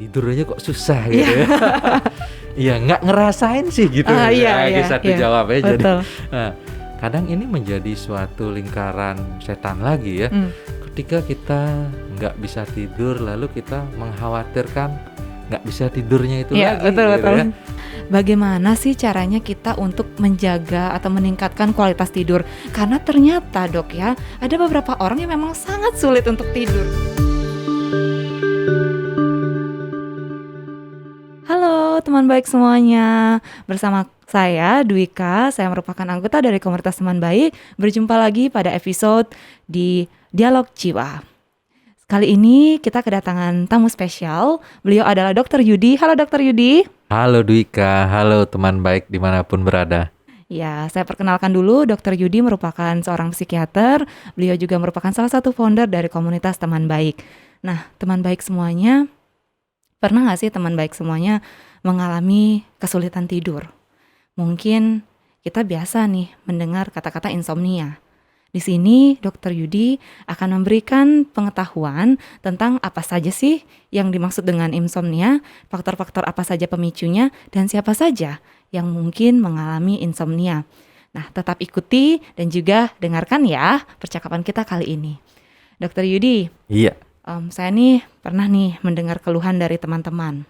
tidur aja kok susah gitu Iya. ya. Iya, nggak ngerasain sih gitu. Iya, iya, Satu iya. jawabnya jadi. Betul. Nah, kadang ini menjadi suatu lingkaran setan lagi ya. Hmm. Ketika kita nggak bisa tidur, lalu kita mengkhawatirkan nggak bisa tidurnya itu Iya, lagi. betul, gitu betul. ya. Bagaimana sih caranya kita untuk menjaga atau meningkatkan kualitas tidur? Karena ternyata dok ya, ada beberapa orang yang memang sangat sulit untuk tidur. Halo teman baik semuanya, bersama saya Dwika, saya merupakan anggota dari komunitas teman baik. Berjumpa lagi pada episode di Dialog Jiwa. Kali ini kita kedatangan tamu spesial, beliau adalah Dr. Yudi. Halo Dr. Yudi. Halo Dwika, halo teman baik dimanapun berada. Ya, saya perkenalkan dulu, Dr. Yudi merupakan seorang psikiater. Beliau juga merupakan salah satu founder dari komunitas teman baik. Nah, teman baik semuanya, pernah nggak sih teman baik semuanya mengalami kesulitan tidur? Mungkin kita biasa nih mendengar kata-kata insomnia. Di sini Dr. Yudi akan memberikan pengetahuan tentang apa saja sih yang dimaksud dengan insomnia, faktor-faktor apa saja pemicunya, dan siapa saja yang mungkin mengalami insomnia. Nah, tetap ikuti dan juga dengarkan ya percakapan kita kali ini. Dr. Yudi, Iya. saya nih pernah nih mendengar keluhan dari teman-teman.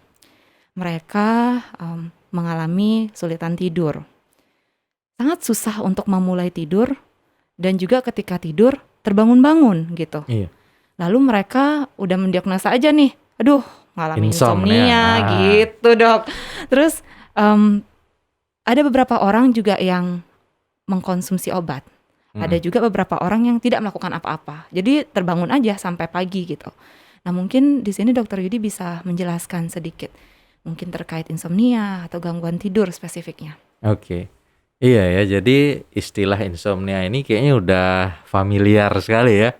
Mereka mengalami kesulitan tidur. Sangat susah untuk memulai tidur. Dan juga ketika tidur terbangun-bangun gitu. Iya. Lalu mereka udah mendiagnosa aja nih, aduh mengalami Insomnia. insomnia gitu dok. Terus ada beberapa orang juga yang mengkonsumsi obat. Ada juga beberapa orang yang tidak melakukan apa-apa. Jadi terbangun aja sampai pagi gitu. Nah mungkin di sini Dr. Yudi bisa menjelaskan sedikit. Mungkin terkait insomnia atau gangguan tidur spesifiknya. Oke. Iya ya, jadi istilah insomnia ini kayaknya udah familiar sekali ya.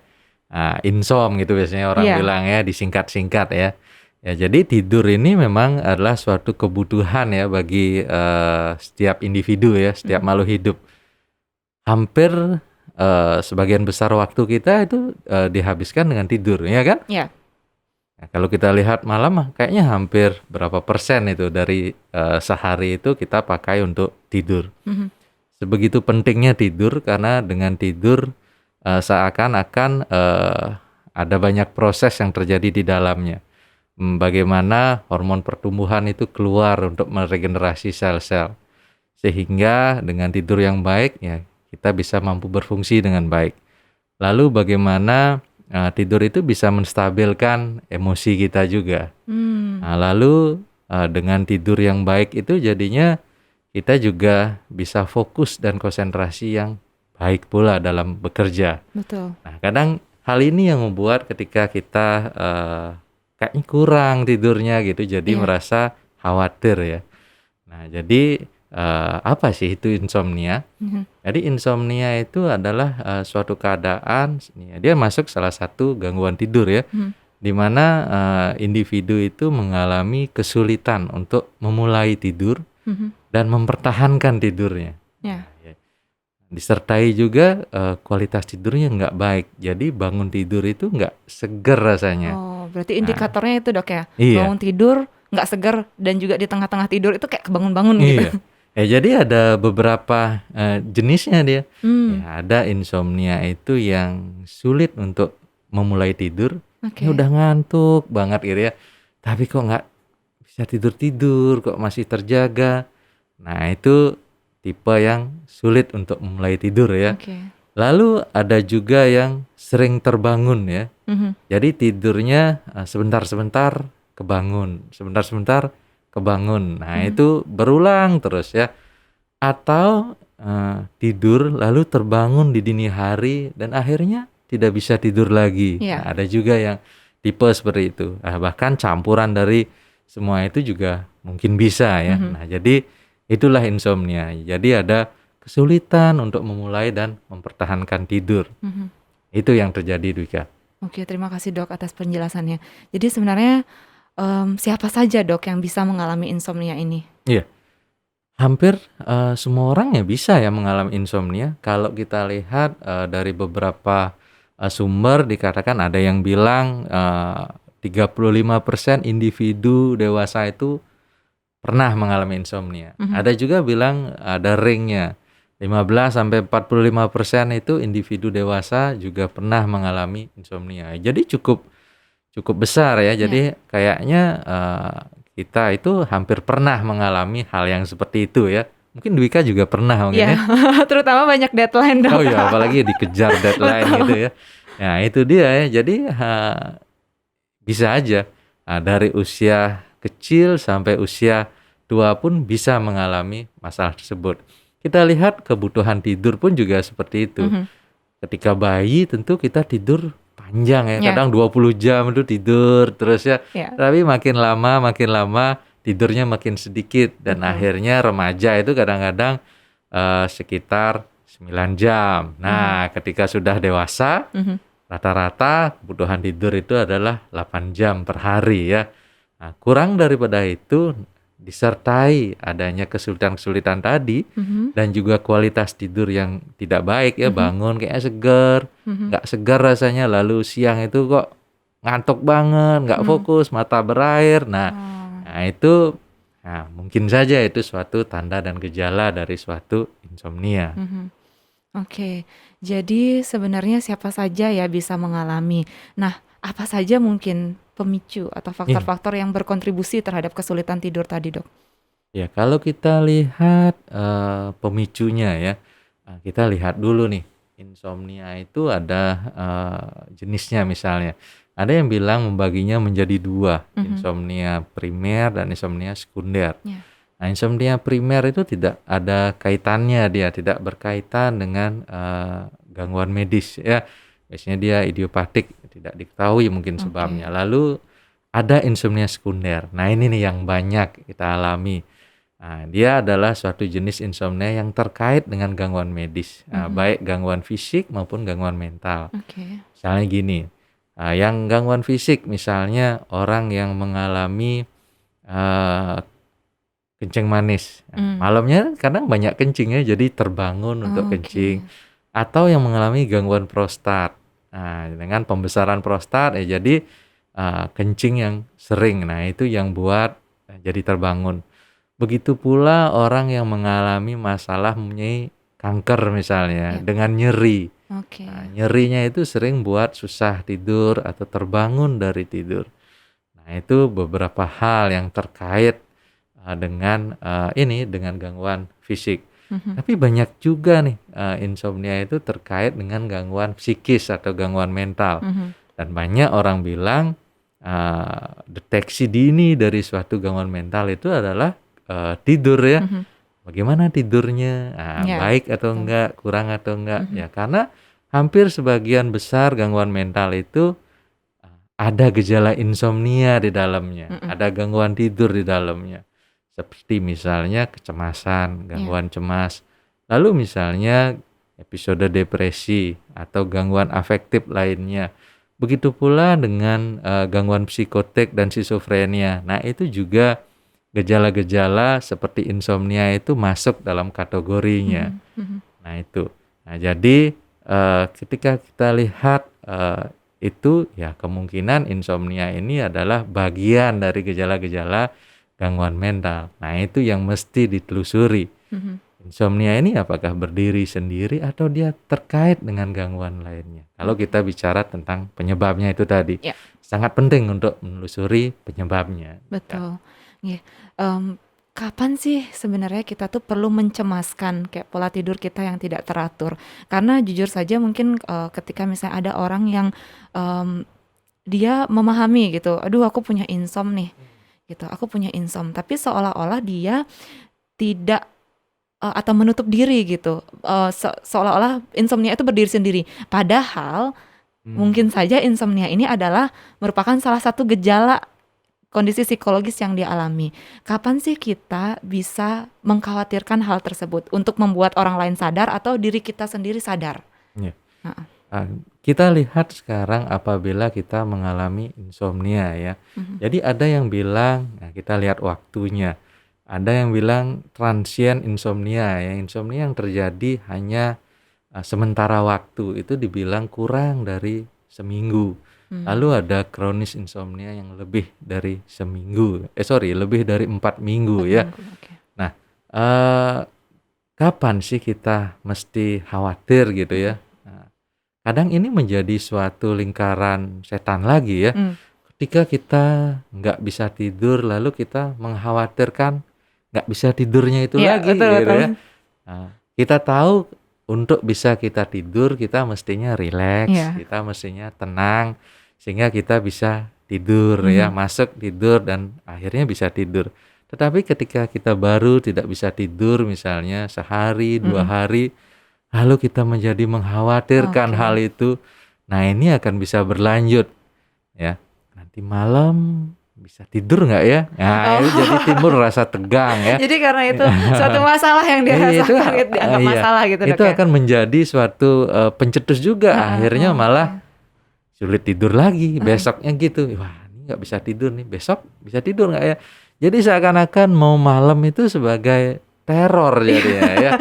Insom gitu biasanya orang bilang ya, disingkat-singkat ya. Ya, jadi tidur ini memang adalah suatu kebutuhan ya bagi setiap individu ya, setiap makhluk hidup. Hampir sebagian besar waktu kita itu dihabiskan dengan tidur, ya kan? Iya. Nah, kalau kita lihat malam kayaknya hampir berapa persen itu dari sehari itu kita pakai untuk tidur. Sebegitu pentingnya tidur karena dengan tidur seakan-akan ada banyak proses yang terjadi di dalamnya. Bagaimana hormon pertumbuhan itu keluar untuk meregenerasi sel-sel. Sehingga dengan tidur yang baik ya kita bisa mampu berfungsi dengan baik. Lalu bagaimana tidur itu bisa menstabilkan emosi kita juga. Nah, lalu dengan tidur yang baik itu jadinya kita juga bisa fokus dan konsentrasi yang baik pula dalam bekerja. Betul. Nah, kadang hal ini yang membuat ketika kita kayaknya kurang tidurnya gitu, jadi merasa khawatir ya. Nah, jadi apa sih itu insomnia? Jadi insomnia itu adalah suatu keadaan, dia masuk salah satu gangguan tidur ya, di mana individu itu mengalami kesulitan untuk memulai tidur dan mempertahankan tidurnya. Ya. Disertai juga kualitas tidurnya nggak baik, jadi bangun tidur itu nggak seger rasanya. Oh, berarti indikatornya itu dok ya? Iya. Bangun tidur nggak seger dan juga di tengah-tengah tidur itu kayak kebangun-bangun gitu. Iya. Jadi ada beberapa jenisnya dia. Ya, ada insomnia itu yang sulit untuk memulai tidur. Oke. Udah ngantuk banget gitu ya, tapi kok nggak bisa tidur-tidur, kok masih terjaga. Nah itu tipe yang sulit untuk memulai tidur ya. Oke. Lalu ada juga yang sering terbangun ya. Jadi tidurnya sebentar-sebentar kebangun, sebentar-sebentar kebangun. Nah itu berulang terus ya. Atau tidur lalu terbangun di dini hari dan akhirnya tidak bisa tidur lagi. Iya. Nah, ada juga yang tipe seperti itu. Bahkan campuran dari semua itu juga mungkin bisa ya. Nah jadi itulah insomnia. Jadi ada kesulitan untuk memulai dan mempertahankan tidur. Itu yang terjadi, Dwika. Oke, terima kasih dok atas penjelasannya. Jadi sebenarnya siapa saja dok yang bisa mengalami insomnia ini? Iya. Hampir semua orang ya bisa ya mengalami insomnia. Kalau kita lihat dari beberapa sumber dikatakan ada yang bilang 35% individu dewasa itu pernah mengalami insomnia. Ada juga bilang ada ringnya. 15-45% itu individu dewasa juga pernah mengalami insomnia. Jadi cukup besar ya. Jadi kayaknya kita itu hampir pernah mengalami hal yang seperti itu ya. Mungkin Dwika juga pernah mungkin ya. Terutama banyak deadline dok. Oh ya, apalagi dikejar deadline gitu ya. Nah itu dia ya. Jadi bisa aja dari usia kecil sampai usia tua pun bisa mengalami masalah tersebut. Kita lihat kebutuhan tidur pun juga seperti itu. Ketika bayi tentu kita tidur panjang ya. Kadang 20 jam itu tidur terus ya. Tapi makin lama tidurnya makin sedikit. Dan akhirnya remaja itu kadang-kadang sekitar 9 jam. Nah ketika sudah dewasa rata-rata kebutuhan tidur itu adalah 8 jam per hari ya. Nah, kurang daripada itu disertai adanya kesulitan-kesulitan tadi dan juga kualitas tidur yang tidak baik ya, bangun kayak segar, nggak segar rasanya, lalu siang itu kok ngantuk banget, nggak fokus, mata berair. Nah itu mungkin saja itu suatu tanda dan gejala dari suatu insomnia. Oke, jadi sebenarnya siapa saja ya bisa mengalami. Nah, apa saja mungkin pemicu atau faktor-faktor yang berkontribusi terhadap kesulitan tidur tadi, dok? Ya, kalau kita lihat pemicunya ya, kita lihat dulu nih, insomnia itu ada jenisnya misalnya. Ada yang bilang membaginya menjadi 2, insomnia primer dan insomnia sekunder. Nah, insomnia primer itu tidak ada kaitannya, dia tidak berkaitan dengan gangguan medis ya. Biasanya dia idiopatik, tidak diketahui mungkin sebabnya. Lalu ada insomnia sekunder. Nah, ini nih yang banyak kita alami. Nah, dia adalah suatu jenis insomnia yang terkait dengan gangguan medis, baik gangguan fisik maupun gangguan mental. Misalnya gini, yang gangguan fisik misalnya orang yang mengalami kencing manis. Malamnya kadang banyak kencing ya, jadi terbangun untuk kencing. Atau yang mengalami gangguan prostat. Nah, dengan pembesaran prostat ya jadi kencing yang sering. Nah, itu yang buat jadi terbangun. Begitu pula orang yang mengalami masalah mempunyai kanker misalnya dengan nyeri. Nah, nyerinya itu sering buat susah tidur atau terbangun dari tidur. Nah, itu beberapa hal yang terkait dengan dengan gangguan fisik. Tapi banyak juga nih insomnia itu terkait dengan gangguan psikis atau gangguan mental. Dan banyak orang bilang deteksi dini dari suatu gangguan mental itu adalah tidur ya. Bagaimana tidurnya? Baik atau enggak, kurang atau enggak? Ya, karena hampir sebagian besar gangguan mental itu ada gejala insomnia di dalamnya, ada gangguan tidur di dalamnya. Seperti misalnya kecemasan, gangguan cemas. Lalu misalnya episode depresi atau gangguan afektif lainnya. Begitu pula dengan gangguan psikotik dan skizofrenia. Nah, itu juga gejala-gejala seperti insomnia itu masuk dalam kategorinya. Nah, itu. Nah, jadi ketika kita lihat itu ya kemungkinan insomnia ini adalah bagian dari gejala-gejala gangguan mental. Nah, itu yang mesti ditelusuri. Insomnia ini apakah berdiri sendiri atau dia terkait dengan gangguan lainnya? Kalau kita bicara tentang penyebabnya itu tadi, sangat penting untuk menelusuri penyebabnya. Betul. Kapan sih sebenarnya kita tuh perlu mencemaskan kayak pola tidur kita yang tidak teratur? Karena jujur saja mungkin ketika misalnya ada orang yang dia memahami gitu, aduh aku punya insom nih. Gitu, aku punya insom, tapi seolah-olah dia tidak atau menutup diri gitu, seolah-olah insomnia itu berdiri sendiri. Padahal mungkin saja insomnia ini adalah merupakan salah satu gejala kondisi psikologis yang dia alami. Kapan sih kita bisa mengkhawatirkan hal tersebut untuk membuat orang lain sadar atau diri kita sendiri sadar? Kita lihat sekarang apabila kita mengalami insomnia ya. Jadi ada yang bilang, kita lihat waktunya. Ada yang bilang transient insomnia ya. Insomnia yang terjadi hanya sementara waktu, itu dibilang kurang dari seminggu. Lalu ada kronis insomnia yang lebih dari lebih dari 4 minggu 4 ya. minggu, oke. Nah, eh, kapan sih kita mesti khawatir gitu ya? Nah, kadang ini menjadi suatu lingkaran setan lagi ya. Mmm, Ketika kita nggak bisa tidur, lalu kita mengkhawatirkan nggak bisa tidurnya itu iya, lagi betul gitu betul. ya. Nah, kita tahu untuk bisa kita tidur, kita mestinya rileks, Iya, kita mestinya tenang, sehingga kita bisa tidur ya, mhm, masuk tidur dan akhirnya bisa tidur. Tetapi ketika kita baru tidak bisa tidur, misalnya sehari, dua mhm, hari, lalu kita menjadi mengkhawatirkan oke. hal itu, nah ini akan bisa berlanjut ya. Nanti malam bisa tidur nggak ya? Nah, itu jadi Oh, timbul rasa tegang ya. jadi karena itu suatu masalah yang Itu dirasakan gitu, dianggap iya, masalah gitu, itu Dok, ya? akan menjadi suatu pencetus juga. Heeh, Akhirnya oke. malah sulit tidur lagi. Heeh, Besoknya gitu, wah ini nggak bisa tidur nih. Besok bisa tidur nggak ya? Jadi seakan-akan mau malam itu sebagai teror jadinya ya.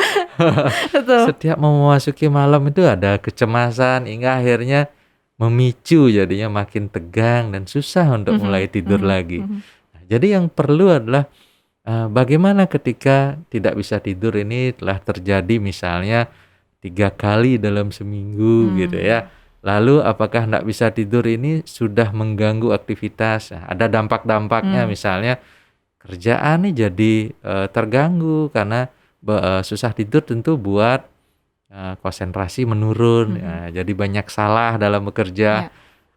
betul. Setiap mau memasuki malam itu ada kecemasan hingga akhirnya memicu jadinya makin tegang dan susah untuk Mhm mulai tidur mhm lagi. mhm. Nah, jadi yang perlu adalah bagaimana ketika tidak bisa tidur ini telah terjadi misalnya 3 kali dalam seminggu gitu Mmm, ya. Lalu apakah tidak bisa tidur ini sudah mengganggu aktivitas? Nah, ada dampak-dampaknya mmm, misalnya kerjaan nih jadi terganggu karena susah tidur tentu buat konsentrasi menurun, mhm, jadi banyak salah dalam bekerja iya.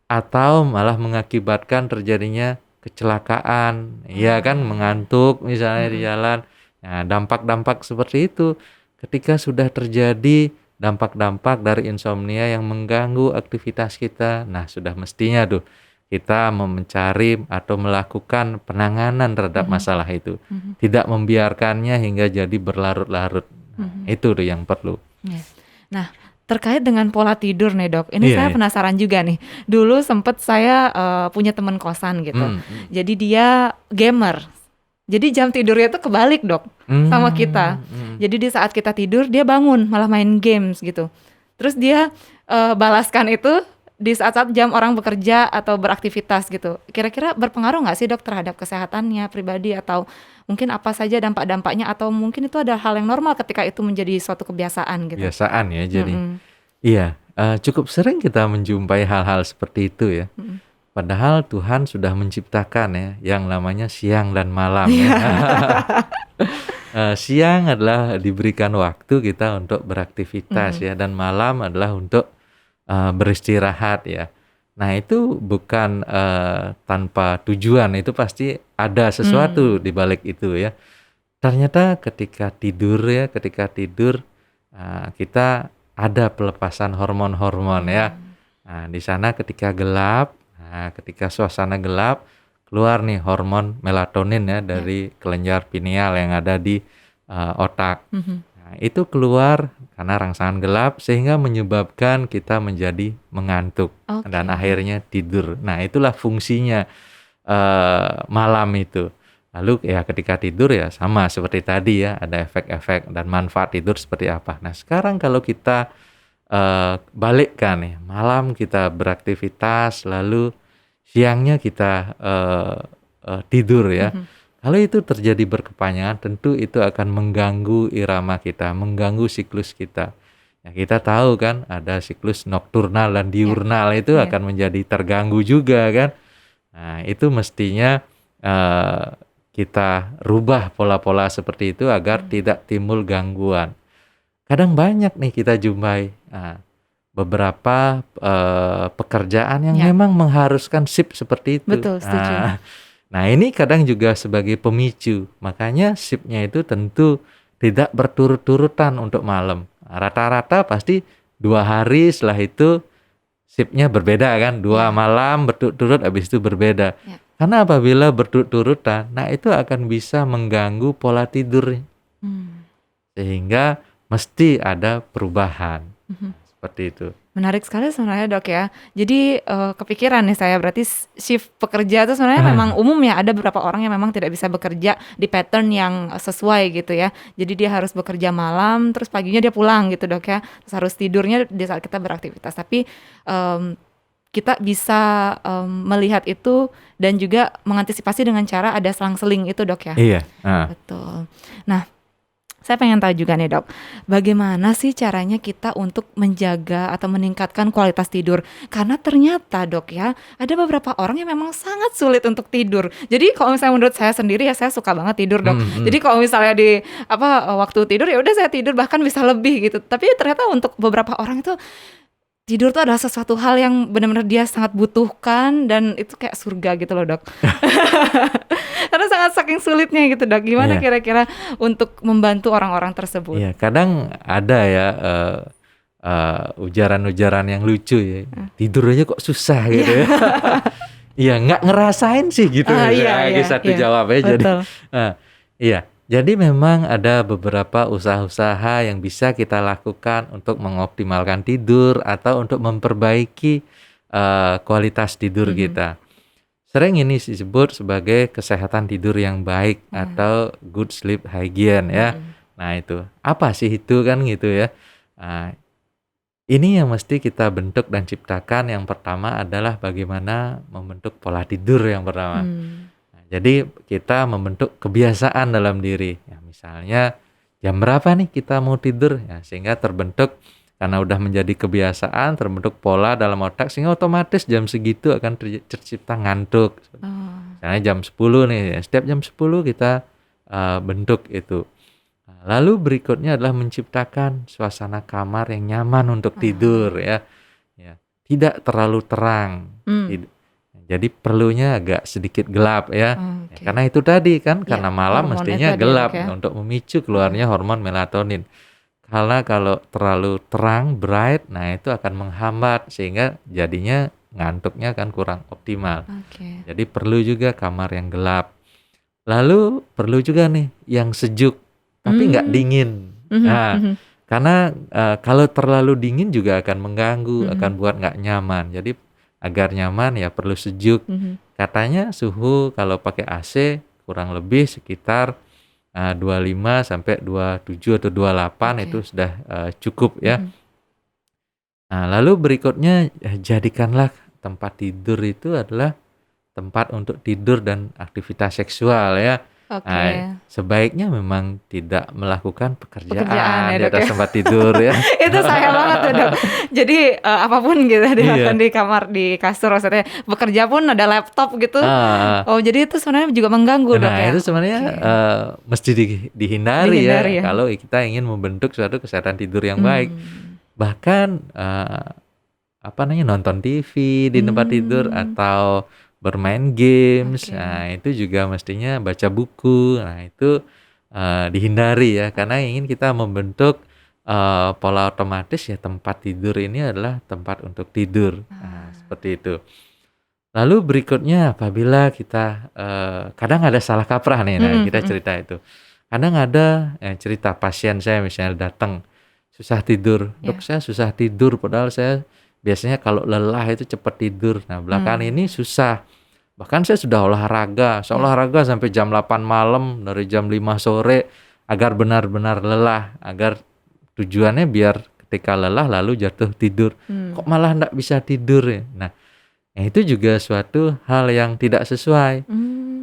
atau malah mengakibatkan terjadinya kecelakaan, ya kan, Oh, iya. mengantuk misalnya di Mhm jalan. Nah, dampak-dampak seperti itu ketika sudah terjadi dampak-dampak dari insomnia yang mengganggu aktivitas kita, nah sudah mestinya tuh kita mencari atau melakukan penanganan terhadap mhm masalah itu. mhm Tidak membiarkannya hingga jadi berlarut-larut. Nah, mhm. itu tuh yang perlu. Iya. Nah, terkait dengan pola tidur nih, Dok, ini Iya saya iya. penasaran juga nih. Dulu sempet saya, punya teman kosan gitu. Mhm. Jadi dia gamer. Jadi jam tidurnya tuh kebalik, Dok, sama kita. Mhm. Jadi di saat kita tidur dia bangun malah main games gitu. Terus dia, balaskan itu di saat-saat jam orang bekerja atau beraktivitas gitu. Kira-kira berpengaruh nggak sih, Dok, terhadap kesehatannya pribadi atau mungkin apa saja dampak-dampaknya atau mungkin itu adalah hal yang normal ketika itu menjadi suatu kebiasaan gitu? Kebiasaan ya jadi. Mhm Iya, cukup sering kita menjumpai hal-hal seperti itu ya. mhm. Padahal Tuhan sudah menciptakan ya yang namanya siang dan malam ya. Iya, Siang adalah diberikan waktu kita untuk beraktivitas mhm, ya dan malam adalah untuk beristirahat ya. Nah itu bukan tanpa tujuan, itu pasti ada sesuatu mmm, di balik itu ya. Ternyata ketika tidur kita ada pelepasan hormon-hormon ya. mmm, Nah, di sana ketika gelap, ketika suasana gelap, keluar nih hormon melatonin ya iya, dari kelenjar pineal yang ada di otak. mhm, Nah, itu keluar karena rangsangan gelap sehingga menyebabkan kita menjadi mengantuk dan oke, akhirnya tidur. Nah, itulah fungsinya malam itu. Lalu ya ketika tidur ya sama seperti tadi ya, ada efek-efek dan manfaat tidur seperti apa. Nah, sekarang kalau kita balikkan ya, malam kita beraktivitas, lalu siangnya kita tidur ya. mhm, Kalau itu terjadi berkepanjangan, tentu itu akan mengganggu irama kita, mengganggu siklus kita. Ya, kita tahu kan ada siklus nokturnal dan iya diurnal itu iya, akan menjadi terganggu juga kan. Nah, itu mestinya eee, kita rubah pola-pola seperti itu agar mmm, tidak timbul gangguan. Kadang banyak nih kita jumpai, beberapa pekerjaan yang iya, memang mengharuskan shift seperti itu. betul setuju, Nah ini kadang juga sebagai pemicu, makanya shift-nya itu tentu tidak berturut-turutan untuk malam. Rata-rata pasti 2 hari setelah itu shift-nya berbeda kan, 2 iya malam berturut-turut habis itu berbeda. iya, Karena apabila berturut-turutan, nah itu akan bisa mengganggu pola tidur, mmm, sehingga mesti ada perubahan. mhm. Seperti itu. Menarik sekali sebenarnya, Dok, ya. Jadi, kepikiran nih saya berarti shift pekerja itu sebenarnya memang umum ya, ada beberapa orang yang memang tidak bisa bekerja di pattern yang sesuai gitu ya. Jadi dia harus bekerja malam, terus paginya dia pulang gitu, Dok, ya. Terus harus tidurnya di saat kita beraktivitas. Tapi, mmm kita bisa melihat itu dan juga mengantisipasi dengan cara ada selang-seling itu, Dok, ya? Iya. Betul. Nah, saya pengen tahu juga nih, Dok, bagaimana sih caranya kita untuk menjaga atau meningkatkan kualitas tidur? Karena ternyata, Dok, ya, ada beberapa orang yang memang sangat sulit untuk tidur. Jadi kalau misalnya menurut saya sendiri ya, saya suka banget tidur, Dok. Jadi kalau misalnya di waktu tidur ya udah saya tidur bahkan bisa lebih gitu. Tapi ternyata untuk beberapa orang itu tidur tuh adalah sesuatu hal yang benar-benar dia sangat butuhkan dan itu kayak surga gitu loh, Dok. Karena sangat saking sulitnya gitu, Dok. Gimana Iya. kira-kira untuk membantu orang-orang tersebut? Iya, kadang ada ya ujaran-ujaran yang lucu ya. Tidur aja kok susah gitu ya. Iya, nggak ngerasain sih gitu. Iya, Satu iya. jawabnya jadi. Betul. Iya, jadi memang ada beberapa usaha-usaha yang bisa kita lakukan untuk mengoptimalkan tidur atau untuk memperbaiki kualitas tidur kita. Sering ini disebut sebagai kesehatan tidur yang baik atau good sleep hygiene ya. Nah itu, apa sih itu kan gitu ya. Nah, ini yang mesti kita bentuk dan ciptakan. Yang pertama adalah bagaimana membentuk pola tidur yang pertama. Nah, jadi kita membentuk kebiasaan dalam diri. Ya, misalnya jam berapa nih kita mau tidur ya, sehingga terbentuk karena udah menjadi kebiasaan, terbentuk pola dalam otak sehingga otomatis jam segitu akan tercipta ngantuk. Misalnya jam 10 nih, ya, setiap jam 10 kita bentuk itu. Lalu berikutnya adalah menciptakan suasana kamar yang nyaman untuk tidur ya. Tidak terlalu terang. Jadi perlunya agak sedikit gelap ya. Karena itu tadi kan, karena malam mestinya gelap untuk memicu keluarnya hormon melatonin. Karena kalau terlalu terang, bright, nah itu akan menghambat sehingga jadinya ngantuknya akan kurang optimal. Jadi perlu juga kamar yang gelap. Lalu perlu juga nih yang sejuk tapi nggak dingin. Nah, karena kalau terlalu dingin juga akan mengganggu, akan buat nggak nyaman. Jadi agar nyaman ya perlu sejuk. Katanya suhu kalau pakai AC kurang lebih sekitar 25 sampai 27 atau 28 itu sudah cukup ya. Nah, lalu berikutnya jadikanlah tempat tidur itu adalah tempat untuk tidur dan aktivitas seksual ya. Nah, sebaiknya memang tidak melakukan pekerjaan ya, di Dok, atas ya? tempat tidur ya. Itu saya banget tuh, Dok. Jadi apapun gitu dilakukan di kamar, di kasur, maksudnya bekerja pun ada laptop gitu. Jadi itu sebenarnya juga mengganggu, Dok, Nah, ya? itu sebenarnya mesti dihindari ya kalau kita ingin membentuk suatu kesehatan tidur yang baik. Bahkan nonton TV di tempat tidur atau bermain games. Nah, itu juga mestinya baca buku. Nah, itu dihindari ya, karena ingin kita membentuk pola otomatis ya, tempat tidur ini adalah tempat untuk tidur. Nah, seperti itu. Lalu berikutnya apabila kita kadang ada salah kaprah nih, nah kita cerita itu. Kadang ada cerita pasien saya misalnya datang susah tidur. Dok, saya susah tidur padahal saya biasanya kalau lelah itu cepat tidur. Nah, belakangan ini susah. Bahkan saya sudah olahraga. Saya olahraga sampai jam 8 malam dari jam 5 sore agar benar-benar lelah, agar tujuannya biar ketika lelah lalu jatuh tidur. Kok malah enggak bisa tidur ya? Nah, itu juga suatu hal yang tidak sesuai.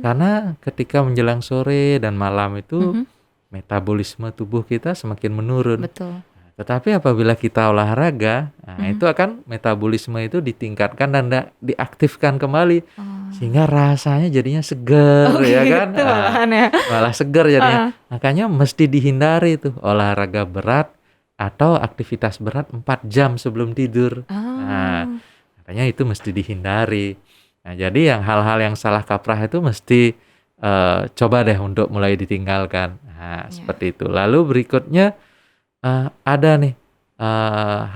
Karena ketika menjelang sore dan malam itu metabolisme tubuh kita semakin menurun. Betul. Tetapi apabila kita olahraga, nah itu akan metabolisme itu ditingkatkan dan diaktifkan kembali, sehingga rasanya jadinya segar ya kan? Gitu ya. Malah segar jadinya. Makanya mesti dihindari tuh olahraga berat atau aktivitas berat 4 jam sebelum tidur. Nah, makanya itu mesti dihindari. Nah, jadi yang hal-hal yang salah kaprah itu mesti coba deh untuk mulai ditinggalkan. Nah, seperti itu. Lalu berikutnya ada nih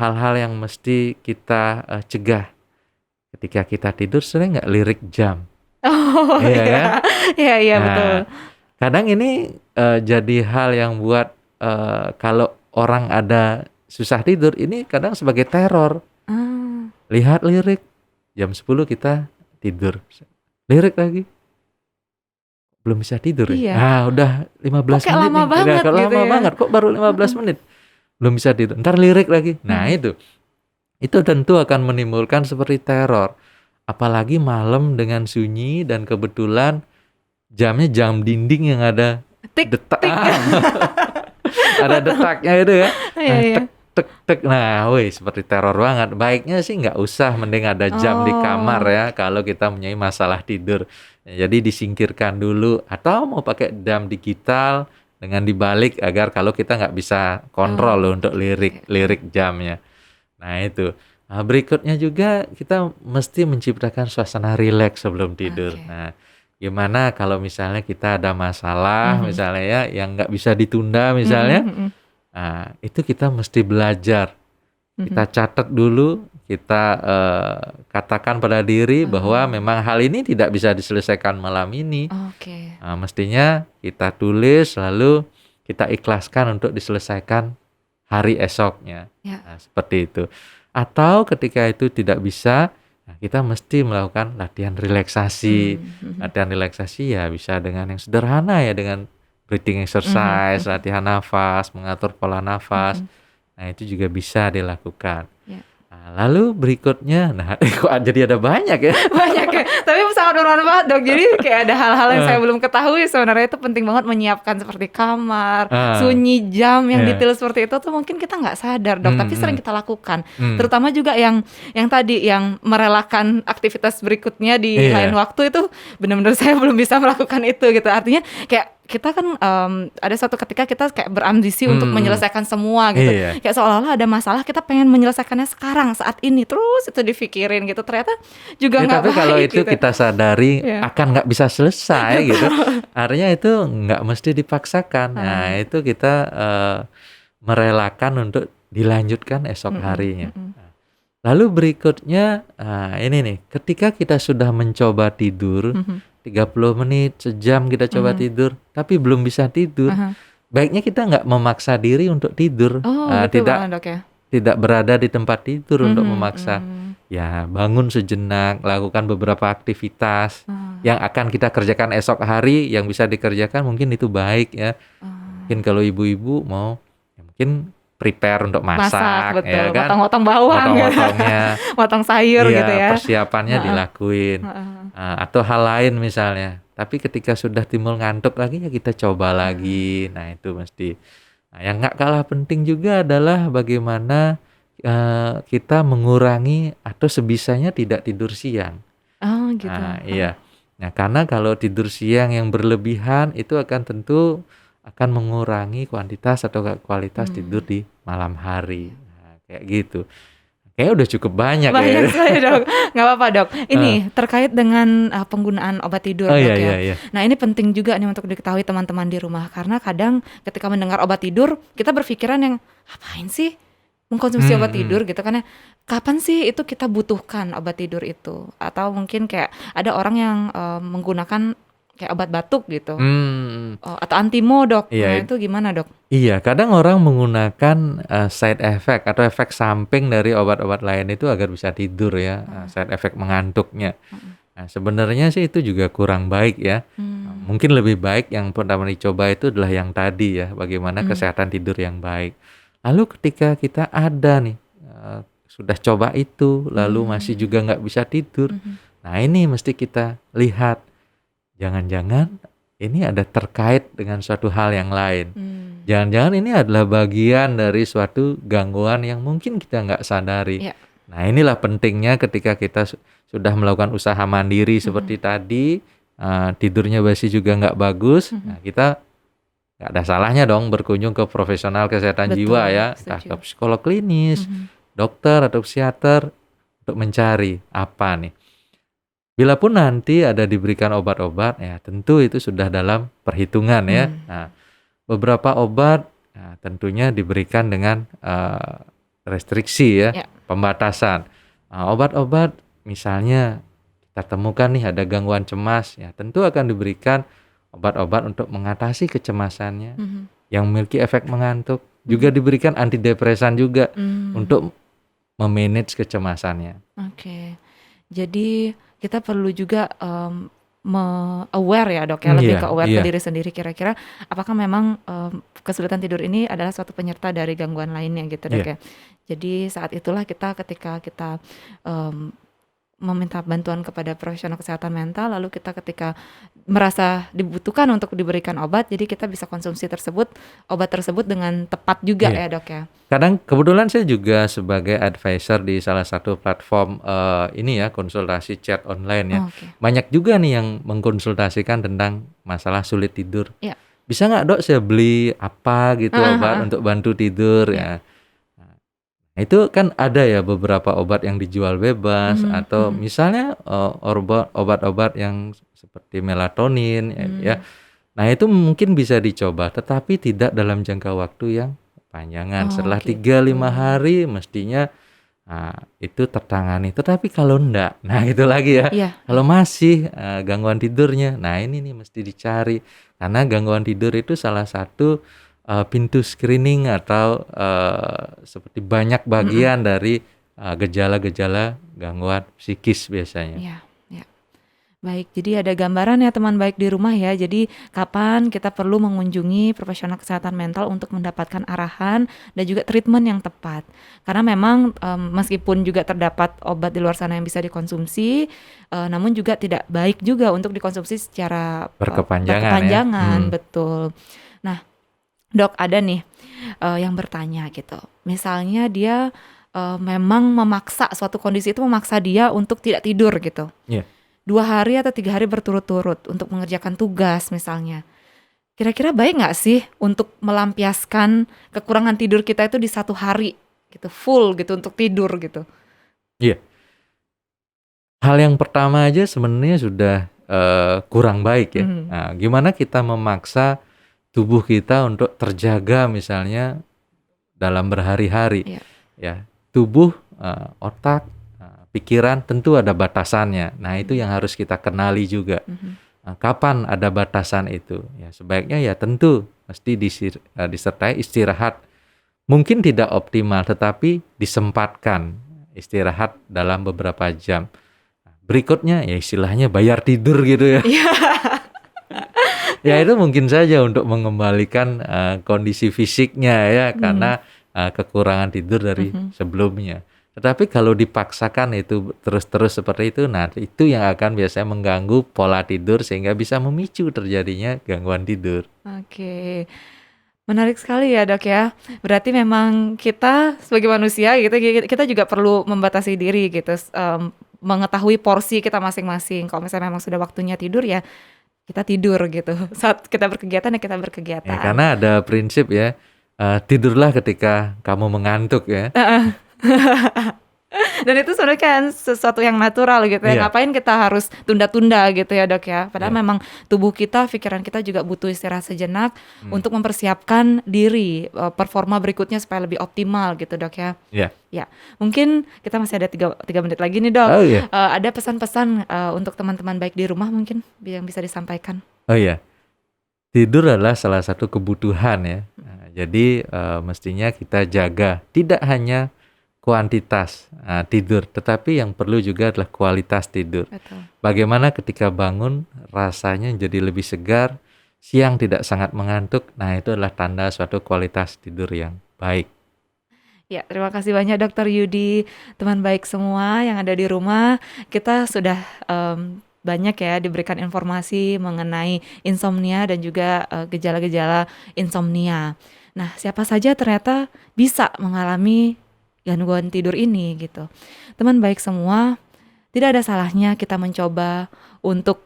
hal-hal yang mesti kita cegah ketika kita tidur. Sering nggak lirik jam? Iya kan? Iya, betul. Kadang ini jadi hal yang buat kalau orang ada susah tidur ini kadang sebagai teror. Lihat lirik jam 10 kita tidur, lirik lagi belum bisa tidur ya. Nah, udah 15 menit lama nih. banget Kok gitu lama ya. banget, kok baru 15 menit belum bisa tidur. Ntar lirik lagi. Nah, itu tentu akan menimbulkan seperti teror. Apalagi malam dengan sunyi dan kebetulan jamnya jam dinding yang ada Tik detak, tik. ada detaknya itu ya. Iya Nah, iya. tek tek tek. Nah, wih seperti teror banget. Baiknya sih nggak usah, mending ada jam di kamar Oh. ya kalau kita mempunyai masalah tidur. Jadi disingkirkan dulu atau mau pakai jam digital dengan dibalik agar kalau kita nggak bisa kontrol loh untuk Oke. lirik jamnya. Nah itu. Nah, berikutnya juga kita mesti menciptakan suasana rileks sebelum tidur. Oke. Nah, gimana kalau misalnya kita ada masalah, Mhm. misalnya ya, yang nggak bisa ditunda Mhm misalnya, mhm. nah itu kita mesti belajar. Mhm. Kita catat dulu, kita katakan pada diri bahwa Oh. memang hal ini tidak bisa diselesaikan malam ini. Oke. Nah, mestinya kita tulis lalu kita ikhlaskan untuk diselesaikan hari esoknya. Ya. Nah, seperti itu. Atau ketika itu tidak bisa, nah kita mesti melakukan latihan relaksasi. Mhm. Latihan relaksasi ya bisa dengan yang sederhana ya, dengan breathing Mhm exercise, mhm. latihan nafas, mengatur pola nafas. Mhm. Nah, itu juga bisa dilakukan. Ya. Nah, lalu berikutnya, nah kok jadi ada banyak ya? Banyak ya, tapi sangat bermanfaat Dok. Jadi kayak ada hal-hal yang saya Eh, belum ketahui sebenarnya itu penting banget menyiapkan seperti kamar, ah, sunyi, jam yang ya. detail seperti itu tuh mungkin kita nggak sadar Dok, tapi sering Hmm, kita lakukan. hmm. Terutama juga yang tadi yang merelakan aktivitas berikutnya di lain Iya. waktu itu benar-benar saya belum bisa melakukan itu gitu. Artinya kayak kita kan ada suatu ketika kita kayak berambisi untuk Hmm, menyelesaikan semua gitu. iya. Kayak seolah-olah ada masalah kita pengen menyelesaikannya sekarang saat ini terus itu dipikirin gitu. Ternyata juga Ya, nggak tapi kalau baik itu gitu. kita sadari Iya. akan nggak bisa selesai gitu, artinya itu nggak mesti dipaksakan. Nah, Heeh. itu kita merelakan untuk dilanjutkan esok Mhm harinya. mhm Lalu berikutnya, ini nih, ketika kita sudah mencoba tidur, mhm 30 menit, sejam kita coba mhm. tidur, tapi belum bisa tidur, Aha. baiknya kita nggak memaksa diri untuk tidur, Oh gitu tidak malah Dok ya? tidak berada di tempat tidur untuk Mhm memaksa. mhm. Ya, bangun sejenak, lakukan beberapa aktivitas Oh yang akan kita kerjakan esok hari, yang bisa dikerjakan mungkin itu baik ya. oh. Mungkin kalau ibu-ibu mau, ya mungkin prepare untuk Masak masak, betul, ya kan? potong-potong bawang, Motong-motongnya, potong sayur gitu iya, ya? persiapannya Heeh dilakuin. heeh. Atau hal lain misalnya. Tapi ketika sudah timbul ngantuk lagi, ya kita coba lagi. Nah, itu mesti. Nah, yang nggak kalah penting juga adalah bagaimana kita mengurangi atau sebisanya tidak tidur siang. Oh gitu, Nah, heeh. iya. Nah, karena kalau tidur siang yang berlebihan itu akan tentu akan mengurangi kuantitas atau kualitas tidur Mmm. di malam hari. Nah, kayak gitu. Kayaknya udah cukup banyak ya. Banyak sekali Dok, nggak apa-apa Dok. Heeh. Ini terkait dengan penggunaan obat tidur Oh iya Dok ya. iya iya. Nah ini penting juga nih untuk diketahui teman-teman di rumah karena kadang ketika mendengar obat tidur kita berpikiran yang ngapain sih mengkonsumsi Hmm, obat hmm. tidur gitu kan ya. Kapan sih itu kita butuhkan obat tidur itu? Atau mungkin kayak ada orang yang menggunakan kayak obat batuk gitu. Hmm, Atau antimo Dok. Nah iya, itu gimana Dok? iya. Kadang orang menggunakan side effect atau efek samping dari obat-obat lain itu agar bisa tidur ya, Heeh, side effect mengantuknya. heeh. Nah, sebenarnya sih itu juga kurang baik ya. Mmm, Mungkin lebih baik yang pertama dicoba itu adalah yang tadi ya, bagaimana mmm, kesehatan tidur yang baik. Lalu ketika kita ada nih, sudah coba itu, lalu masih mmm, juga nggak bisa tidur. mhm, Nah, ini mesti kita lihat, jangan-jangan ini ada terkait dengan suatu hal yang lain. mmm. Jangan-jangan ini adalah bagian dari suatu gangguan yang mungkin kita nggak sadari. Iya, Nah, inilah pentingnya ketika kita sudah melakukan usaha mandiri mhm, seperti tadi, tidurnya masih juga nggak bagus, mhm. nah kita nggak ada salahnya dong berkunjung ke profesional kesehatan jiwa Betul, ya, entah ke setuju. psikolog klinis, Mhm, dokter atau psikiater untuk mencari apa nih. Bila pun nanti ada diberikan obat-obat, ya tentu itu sudah dalam perhitungan ya. mmm, Nah, beberapa obat tentunya diberikan dengan restriksi ya, ya, pembatasan. Obat-obat misalnya kita temukan nih ada gangguan cemas, ya tentu akan diberikan obat-obat untuk mengatasi kecemasannya mhm, yang memiliki efek mengantuk. Juga mhm, diberikan antidepresan juga mmm, untuk memanage kecemasannya. oke. Jadi kita perlu juga, aware ya dok ya, lebih Iya, ke aware ke iya, diri sendiri, kira-kira apakah memang kesulitan tidur ini adalah suatu penyerta dari gangguan lainnya gitu dok iya, ya. Jadi saat itulah ketika kita em, meminta bantuan kepada profesional kesehatan mental, lalu kita ketika merasa dibutuhkan untuk diberikan obat, jadi kita bisa konsumsi obat tersebut dengan tepat juga iya. ya dok ya. Kadang kebetulan saya juga sebagai advisor di salah satu platform ini ya, konsultasi chat online ya. Oh, oke. Banyak juga nih yang mengkonsultasikan tentang masalah sulit tidur. Ya. Bisa nggak dok saya beli apa gitu Ah, ah, obat ah. untuk bantu tidur Ya. ya. Nah, itu kan ada ya beberapa obat yang dijual bebas Mhm, atau mhm. misalnya obat-obat yang seperti melatonin ya. Hmm, Nah, itu mungkin bisa dicoba, tetapi tidak dalam jangka waktu yang panjangan. oh Setelah gitu. 3-5 hari mestinya itu tertangani. Tetapi kalau enggak, nah itu lagi ya. Iya, Kalau iya. masih gangguan tidurnya, nah ini nih mesti dicari. Karena gangguan tidur itu salah satu pintu screening atau seperti banyak Mhm. bagian dari gejala-gejala gangguan psikis biasanya. Iya, iya. Baik, jadi ada gambaran ya teman baik di rumah ya. Jadi kapan kita perlu mengunjungi profesional kesehatan mental untuk mendapatkan arahan dan juga treatment yang tepat. Karena memang meskipun juga terdapat obat di luar sana yang bisa dikonsumsi, namun juga tidak baik juga untuk dikonsumsi secara Berkepanjangan ya. berkepanjangan, betul. Nah, dok ada nih yang bertanya gitu. Misalnya dia memang memaksa suatu kondisi itu memaksa dia untuk tidak tidur gitu. Iya. 2 hari atau 3 hari berturut-turut untuk mengerjakan tugas misalnya. Kira-kira baik nggak sih untuk melampiaskan kekurangan tidur kita itu di 1 hari gitu, full gitu untuk tidur gitu? Iya. Hal yang pertama aja sebenarnya sudah kurang baik ya. Mhm. Nah, gimana kita memaksa tubuh kita untuk terjaga misalnya dalam berhari-hari Iya. ya. Tubuh, otak, pikiran tentu ada batasannya. Nah, itu Mhm. yang harus kita kenali juga. Mhm. Kapan ada batasan itu? Ya sebaiknya ya tentu mesti disertai istirahat. Mungkin tidak optimal tetapi disempatkan istirahat dalam beberapa jam. Berikutnya ya istilahnya bayar tidur gitu ya. Iya. Ya itu mungkin saja untuk mengembalikan kondisi fisiknya ya Mhm. karena kekurangan tidur dari Mhm. sebelumnya. Tetapi kalau dipaksakan itu terus-terus seperti itu, nah itu yang akan biasanya mengganggu pola tidur sehingga bisa memicu terjadinya gangguan tidur. Oke. Menarik sekali ya, Dok, ya. Berarti memang kita sebagai manusia gitu, kita juga perlu membatasi diri gitu, mengetahui porsi kita masing-masing. Kalau misalnya memang sudah waktunya tidur, ya kita tidur gitu. Saat kita berkegiatan, ya kita Ya berkegiatan. karena ada prinsip ya, tidurlah ketika kamu mengantuk ya. Heeh. Dan itu sebenarnya kan sesuatu yang natural gitu ya, Iya, ngapain kita harus tunda-tunda gitu ya, Dok, ya. Padahal iya, memang tubuh kita, pikiran kita juga butuh istirahat sejenak hmm, untuk mempersiapkan diri, performa berikutnya supaya lebih optimal gitu, Dok, ya. iya. Ya, mungkin kita masih ada 3 menit lagi nih, Dok. Oh iya, Ada pesan-pesan untuk teman-teman baik di rumah mungkin yang bisa disampaikan? oh iya. Tidur adalah salah satu kebutuhan ya. Nah, jadi mestinya kita jaga tidak hanya kuantitas tidur, tetapi yang perlu juga adalah kualitas tidur. Betul. Bagaimana ketika bangun rasanya jadi lebih segar, siang tidak sangat mengantuk. Nah, itu adalah tanda suatu kualitas tidur yang baik. Ya, terima kasih banyak Dokter Yudi, teman baik semua yang ada di rumah. Kita sudah banyak ya diberikan informasi mengenai insomnia dan juga gejala-gejala insomnia. Nah, siapa saja ternyata bisa mengalami gangguan tidur ini gitu. Teman baik semua, tidak ada salahnya kita mencoba untuk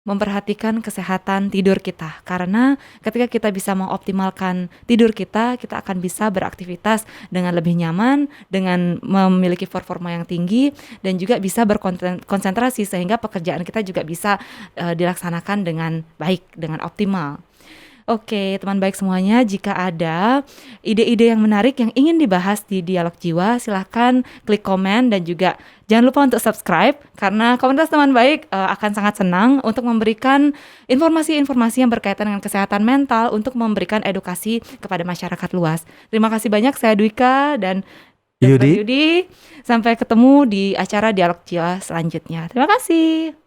memperhatikan kesehatan tidur kita, karena ketika kita bisa mengoptimalkan tidur kita, kita akan bisa beraktivitas dengan lebih nyaman, dengan memiliki performa yang tinggi, dan juga bisa berkonsentrasi sehingga pekerjaan kita juga bisa dilaksanakan dengan baik, dengan optimal. Oke, teman baik semuanya, jika ada ide-ide yang menarik yang ingin dibahas di Dialog Jiwa, silahkan klik komen dan juga jangan lupa untuk subscribe, karena komunitas teman baik akan sangat senang untuk memberikan informasi-informasi yang berkaitan dengan kesehatan mental untuk memberikan edukasi kepada masyarakat luas. Terima kasih banyak, saya Dwika dan Dr. Yudi, Yudi. Sampai ketemu di acara Dialog Jiwa selanjutnya. Terima kasih.